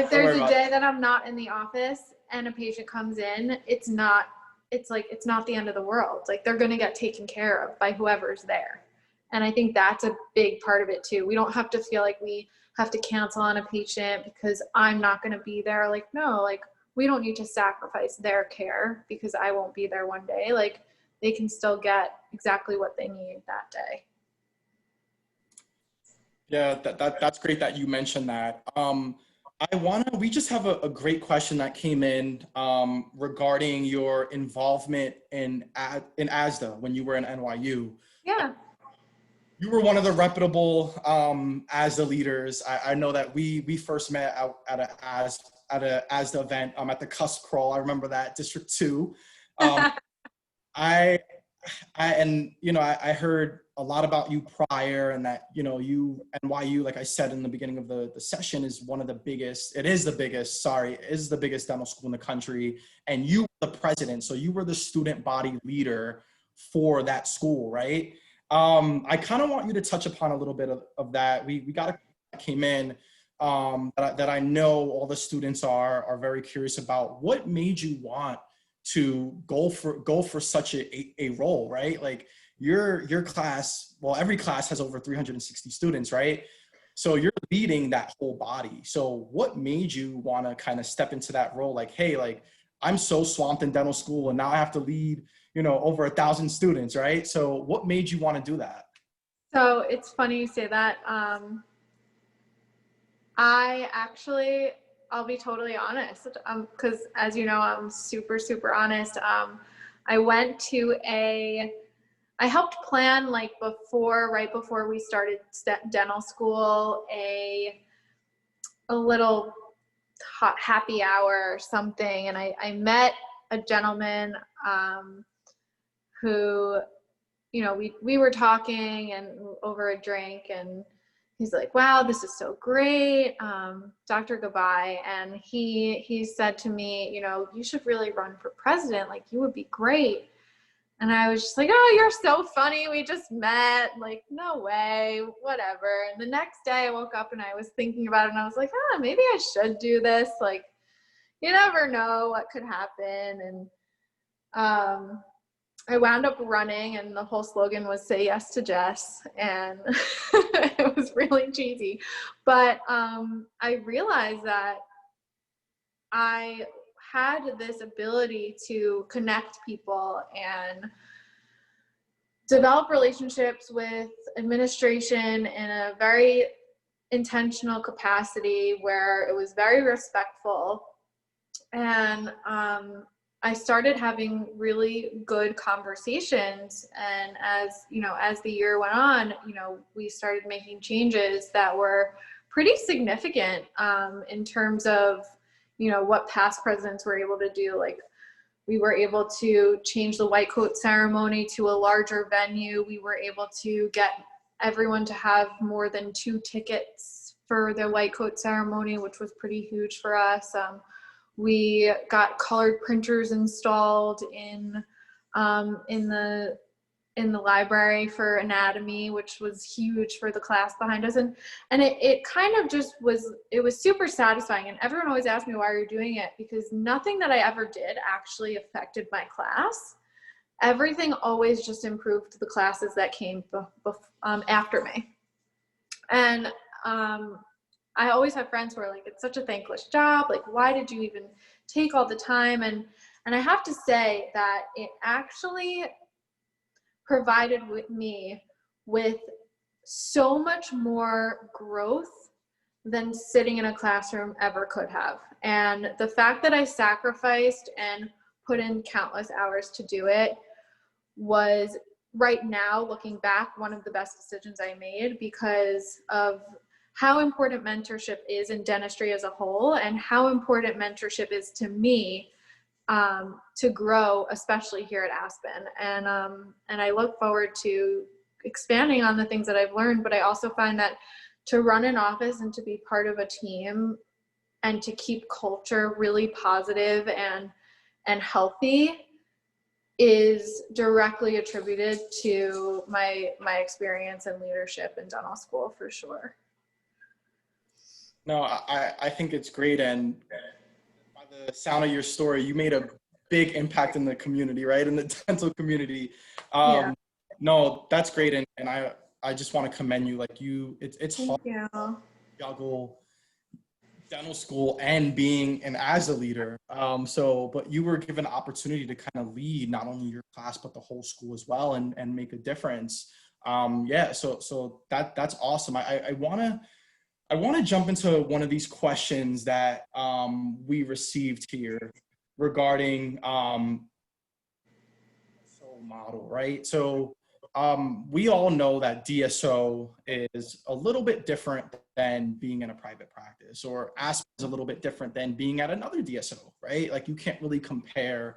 If there's a day that I'm not in the office and a patient comes in, it's not the end of the world. Like they're going to get taken care of by whoever's there. And I think that's a big part of it too. We don't have to feel like we have to cancel on a patient because I'm not going to be there. Like, no, like we don't need to sacrifice their care because I won't be there one day. Like they can still get exactly what they need that day. Yeah, that's great that you mentioned that. We just have a great question that came in regarding your involvement in ASDA when you were in NYU. Yeah. You were one of the reputable ASDA leaders. I know that we first met out at a ASDA event at the Cusp Crawl. I remember that, District 2. I heard a lot about you prior, and that, NYU, like I said in the beginning of the session, is the biggest dental school in the country. And you were the president, so you were the student body leader for that school, right? I kind of want you to touch upon a little bit of that. We got a came in that I know all the students are very curious about. What made you want to go for such a role, right? Like your class, well, every class has over 360 students, right? So you're leading that whole body. So what made you want to kind of step into that role? Like, hey, like I'm so swamped in dental school and now I have to lead, over 1,000 students, right? So what made you want to do that? So it's funny you say that. I'll be totally honest, because as you know, I'm super, super honest. I helped plan right before we started dental school, a little hot happy hour or something. And I met a gentleman who, we were talking and over a drink, and he's like, wow, this is so great. Dr. Goodbye. And he said to me, you know, you should really run for president. Like, you would be great. And I was just like, oh, you're so funny. We just met. Like, no way, whatever. And the next day I woke up and I was thinking about it and I was like, maybe I should do this. Like, you never know what could happen. And I wound up running, and the whole slogan was "Say yes to Jess," and it was really cheesy. But I realized that I had this ability to connect people and develop relationships with administration in a very intentional capacity where it was very respectful. And I started having really good conversations. And as, you know, as the year went on, you know, we started making changes that were pretty significant in terms of, you know, what past presidents were able to do. Like, we were able to change the white coat ceremony to a larger venue. We were able to get everyone to have more than 2 tickets for the white coat ceremony, which was pretty huge for us. We got colored printers installed in the library for anatomy, which was huge for the class behind us. And it kind of just was, it was super satisfying. And everyone always asked me why you're doing it, because nothing that I ever did actually affected my class. Everything always just improved the classes that came after me. And I always have friends who are like, it's such a thankless job. Like, why did you even take all the time? And I have to say that it actually provided me with so much more growth than sitting in a classroom ever could have. And the fact that I sacrificed and put in countless hours to do it was, right now, looking back, one of the best decisions I made, because of how important mentorship is in dentistry as a whole, and how important mentorship is to me to grow, especially here at Aspen. And I look forward to expanding on the things that I've learned, but I also find that to run an office and to be part of a team and to keep culture really positive and healthy is directly attributed to my experience and leadership in dental school, for sure. No, I think it's great. And by the sound of your story, you made a big impact in the community, right? In the dental community. Yeah. No, that's great. And I just want to commend you. Like, it's hard to juggle dental school and being as a leader. But you were given an opportunity to kind of lead not only your class, but the whole school as well, and make a difference. So that's awesome. I want to jump into one of these questions that we received here regarding DSO model, right? So we all know that DSO is a little bit different than being in a private practice, or Aspen is a little bit different than being at another DSO, right? Like, you can't really compare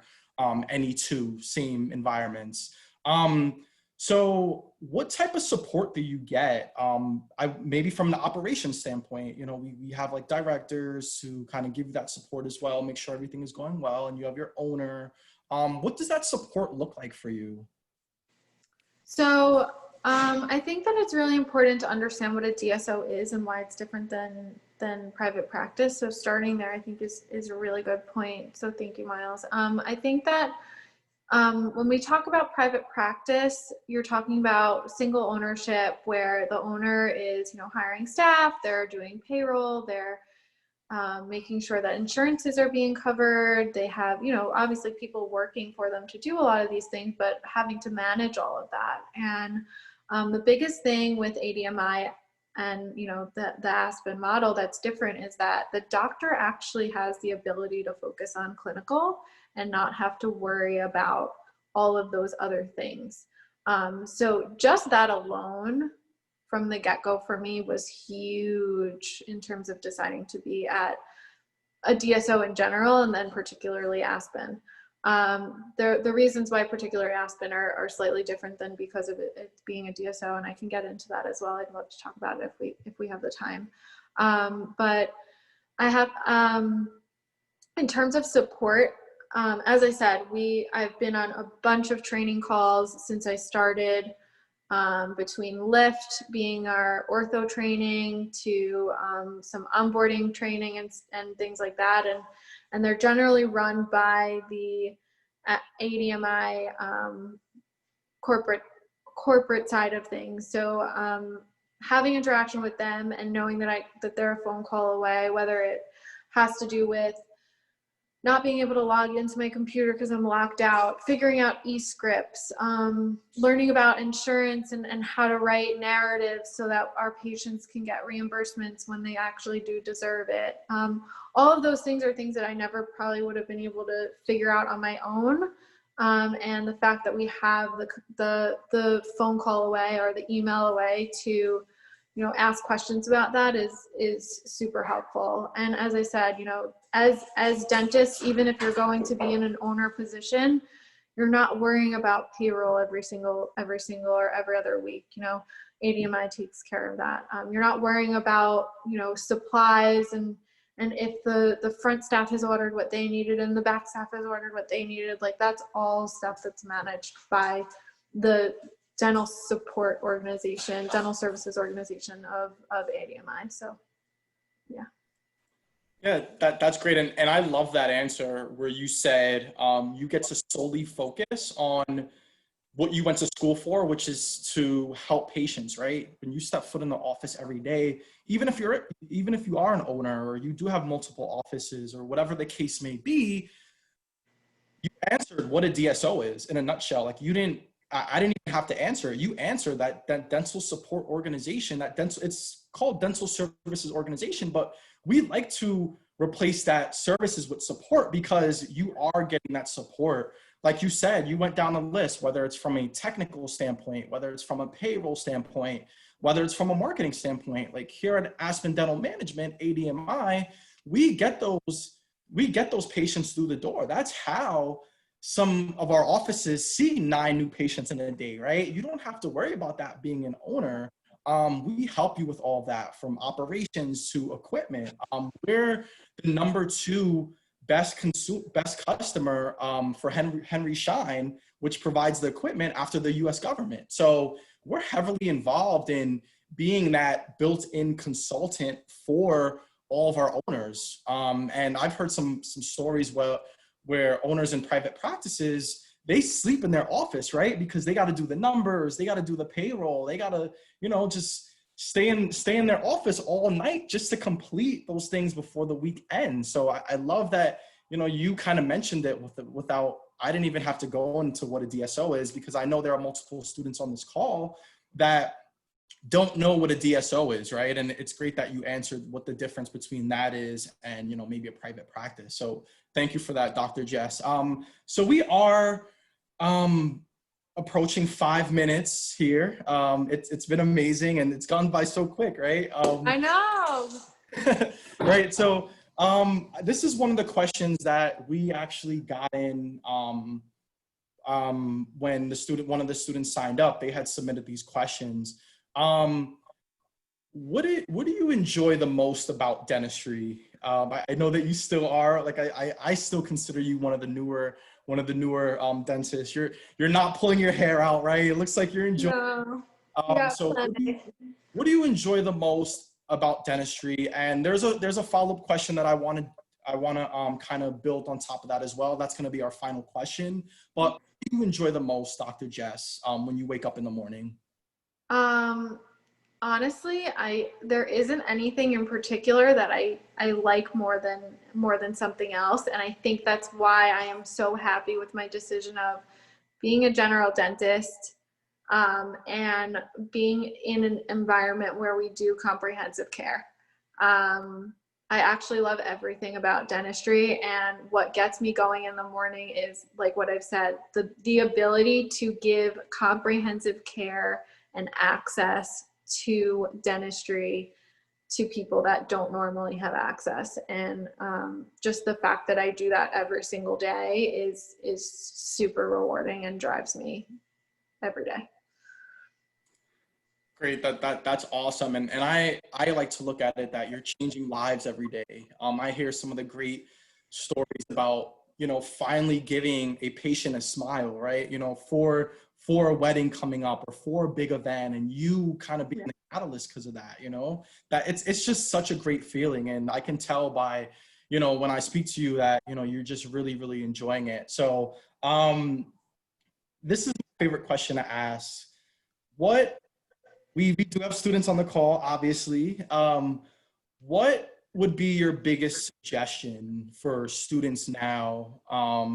any two same environments. So what type of support do you get? Maybe from the operations standpoint, you know, we have like directors who kind of give you that support as well, make sure everything is going well, and you have your owner. What does that support look like for you? So I think that it's really important to understand what a DSO is and why it's different than private practice. So starting there, I think is a really good point. So thank you, Miles. I think that when we talk about private practice, you're talking about single ownership, where the owner is, you know, hiring staff, they're doing payroll, they're making sure that insurances are being covered. They have, you know, obviously people working for them to do a lot of these things, but having to manage all of that. And the biggest thing with ADMI and, you know, the Aspen model that's different is that the doctor actually has the ability to focus on clinical and not have to worry about all of those other things. So just that alone from the get-go for me was huge in terms of deciding to be at a DSO in general, and then particularly Aspen. The reasons why particular Aspen are slightly different than because of it being a DSO, and I can get into that as well. I'd love to talk about it if we have the time. But I have, in terms of support, as I said, I've been on a bunch of training calls since I started, between Lift being our ortho training to some onboarding training and things like that. And they're generally run by the ADMI corporate side of things. So having interaction with them and knowing that they're a phone call away, whether it has to do with not being able to log into my computer because I'm locked out, figuring out e-scripts, learning about insurance and how to write narratives so that our patients can get reimbursements when they actually do deserve it. All of those things are things that I never probably would have been able to figure out on my own. And the fact that we have the phone call away or the email away to, ask questions about that is super helpful. And as I said, as dentists, even if you're going to be in an owner position, you're not worrying about payroll every single or every other week. ADMI takes care of that. You're not worrying about, supplies and if the front staff has ordered what they needed and the back staff has ordered what they needed. Like, that's all stuff that's managed by the dental services organization of ADMI. So, yeah. Yeah, that's great. And I love that answer where you said you get to solely focus on what you went to school for, which is to help patients, right? When you step foot in the office every day, even if you are an owner or you do have multiple offices or whatever the case may be, you answered what a DSO is in a nutshell. Like, I didn't even have to answer it. You answered that dental support organization, it's called dental services organization, but we like to replace that services with support because you are getting that support. Like you said, you went down the list, whether it's from a technical standpoint, whether it's from a payroll standpoint, whether it's from a marketing standpoint. Like here at Aspen Dental Management, ADMI, we get those patients through the door. That's how some of our offices see 9 new patients in a day, right? You don't have to worry about that being an owner. We help you with all that, from operations to equipment. We're the number 2 best customer for Henry Schein, which provides the equipment after the US government. So we're heavily involved in being that built-in consultant for all of our owners. And I've heard some stories where owners in private practices, they sleep in their office, right? Because they got to do the numbers, they got to do the payroll, they got to, just stay in their office all night just to complete those things before the week ends. So I love that, you kind of mentioned it without, I didn't even have to go into what a DSO is, because I know there are multiple students on this call that don't know what a DSO is, right? And it's great that you answered what the difference between that is and, maybe a private practice. So thank you for that, Dr. Jess. So we are approaching 5 minutes here. It's been amazing and it's gone by so quick, right? I know. Right. So this is one of the questions that we actually got in when one of the students signed up. They had submitted these questions. What do you enjoy the most about dentistry? I know that you still are, like, I still consider you one of the newer dentists. You're not pulling your hair out, right? It looks like you're enjoying. No. So what do you enjoy the most about dentistry? And there's a follow-up question that I want to kind of build on top of that as well. That's going to be our final question. But what do you enjoy the most, Dr. Jess, when you wake up in the morning? Honestly, there isn't anything in particular that I like more than something else. And I think that's why I am so happy with my decision of being a general dentist, and being in an environment where we do comprehensive care. I actually love everything about dentistry, and what gets me going in the morning is, like what I've said, the ability to give comprehensive care and access to dentistry to people that don't normally have access. And just the fact that I do that every single day is super rewarding and drives me every day. Great, that's awesome. And I like to look at it that you're changing lives every day. I hear some of the great stories about, finally giving a patient a smile, right? For a wedding coming up or for a big event, and you kind of being the catalyst because of that, that it's just such a great feeling. And I can tell by, when I speak to you that, you're just really, really enjoying it. So this is my favorite question to ask. We do have students on the call, obviously. What would be your biggest suggestion for students now? I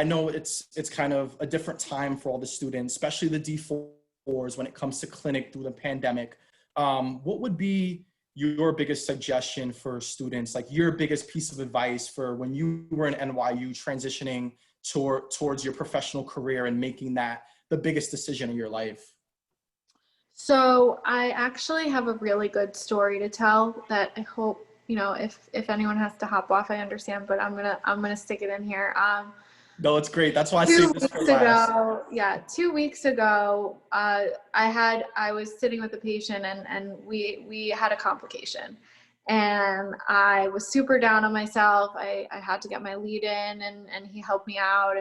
know it's kind of a different time for all the students, especially the D4s when it comes to clinic through the pandemic. What would be your biggest suggestion for students, like your biggest piece of advice for when you were in NYU transitioning towards your professional career and making that the biggest decision of your life? So I actually have a really good story to tell that I hope, if anyone has to hop off, I understand, but I'm gonna stick it in here. No, it's great. That's why I saved this for last. 2 weeks ago, I was sitting with a patient and we had a complication, and I was super down on myself. I had to get my lead in, and he helped me out,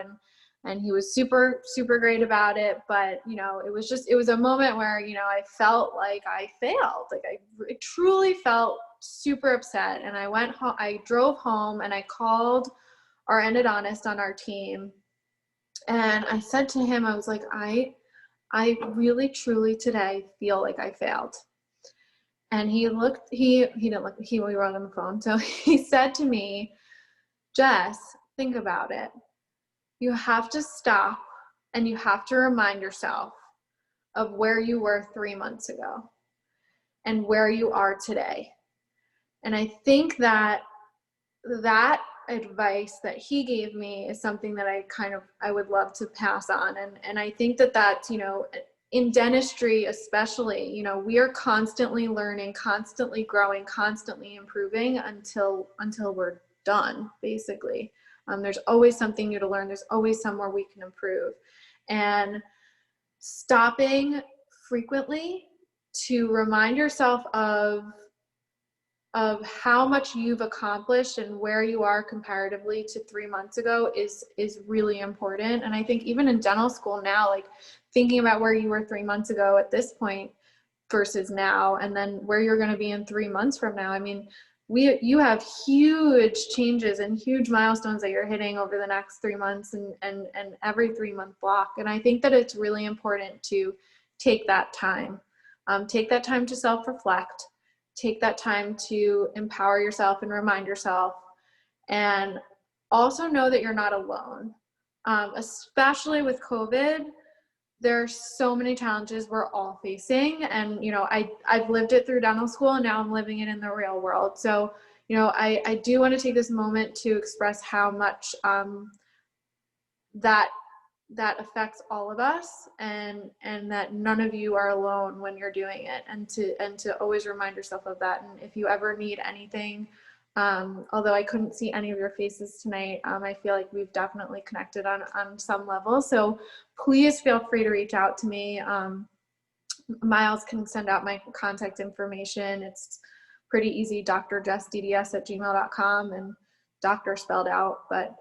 and he was super, super great about it. But, it was a moment where, I felt like I failed. Like I truly felt super upset. And I went home, I drove home, and I called our endodontist on our team. And I said to him, I was like, I really, truly today feel like I failed. And he didn't look, we were on the phone. So he said to me, Jess, think about it. You have to stop and you have to remind yourself of where you were 3 months ago and where you are today. And I think that advice that he gave me is something that I would love to pass on. And I think that that's, in dentistry especially, we are constantly learning, constantly growing, constantly improving until we're done, basically. There's always something new to learn. There's always somewhere we can improve. And stopping frequently to remind yourself of how much you've accomplished and where you are comparatively to 3 months ago is really important. And I think even in dental school now, like thinking about where you were 3 months ago at this point versus now, and then where you're going to be in 3 months from now. I mean, you have huge changes and huge milestones that you're hitting over the next 3 months and every 3 month block. And I think that it's really important to take that time to self-reflect, take that time to empower yourself and remind yourself, and also know that you're not alone. Especially with COVID, there are so many challenges we're all facing. And, I've lived it through dental school, and now I'm living it in the real world. So, I do want to take this moment to express how much that affects all of us, and that none of you are alone when you're doing it, and to always remind yourself of that. And if you ever need anything, although I couldn't see any of your faces tonight, I feel like we've definitely connected on some level. So please feel free to reach out to me. Miles can send out my contact information. It's pretty easy, drjessdds@gmail.com, and doctor spelled out, but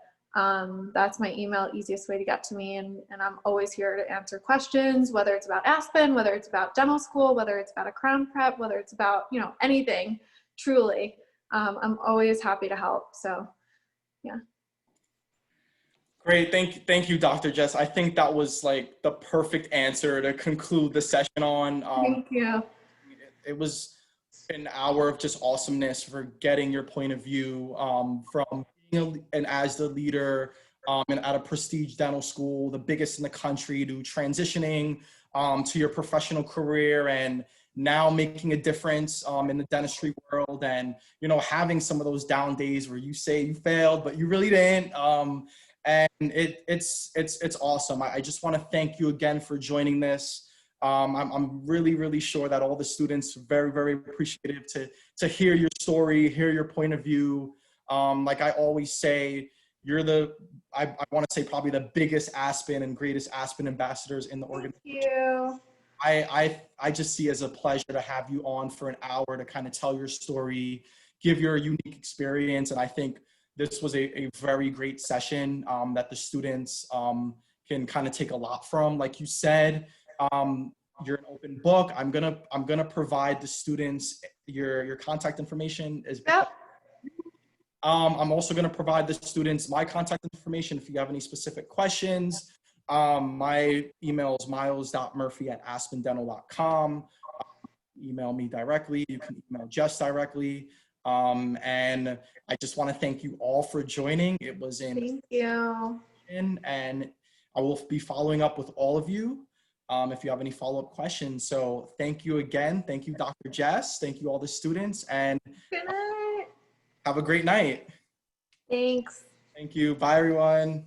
that's my email, easiest way to get to me. And I'm always here to answer questions, whether it's about Aspen, whether it's about dental school, whether it's about a crown prep, whether it's about, anything, truly. I'm always happy to help. So, yeah. Great. Thank you, Dr. Jess. I think that was like the perfect answer to conclude the session on. Thank you. It was an hour of just awesomeness for getting your point of view from being as the leader and at a prestige dental school, the biggest in the country, to transitioning to your professional career and now making a difference in the dentistry world, and having some of those down days where you say you failed but you really didn't, and it's awesome. I just want to thank you again for joining this. I'm really sure that all the students are very appreciative to hear your story, hear your point of view. Like I always say, you're I want to say probably the biggest Aspen and greatest Aspen ambassadors in the organization. Thank you. I just see it as a pleasure to have you on for an hour to kind of tell your story, give your unique experience. And I think this was a very great session that the students can kind of take a lot from. Like you said, you're an open book. I'm gonna provide the students your contact information. Yep. I'm also gonna provide the students my contact information if you have any specific questions. My email is miles.murphy@aspendental.com. Email me directly. You can email Jess directly. And I just want to thank you all for joining. It was Thank you. And I will be following up with all of you if you have any follow-up questions. So thank you again. Thank you, Dr. Jess. Thank you, all the students, and Good night. have a great night. Thanks. Thank you. Bye, everyone.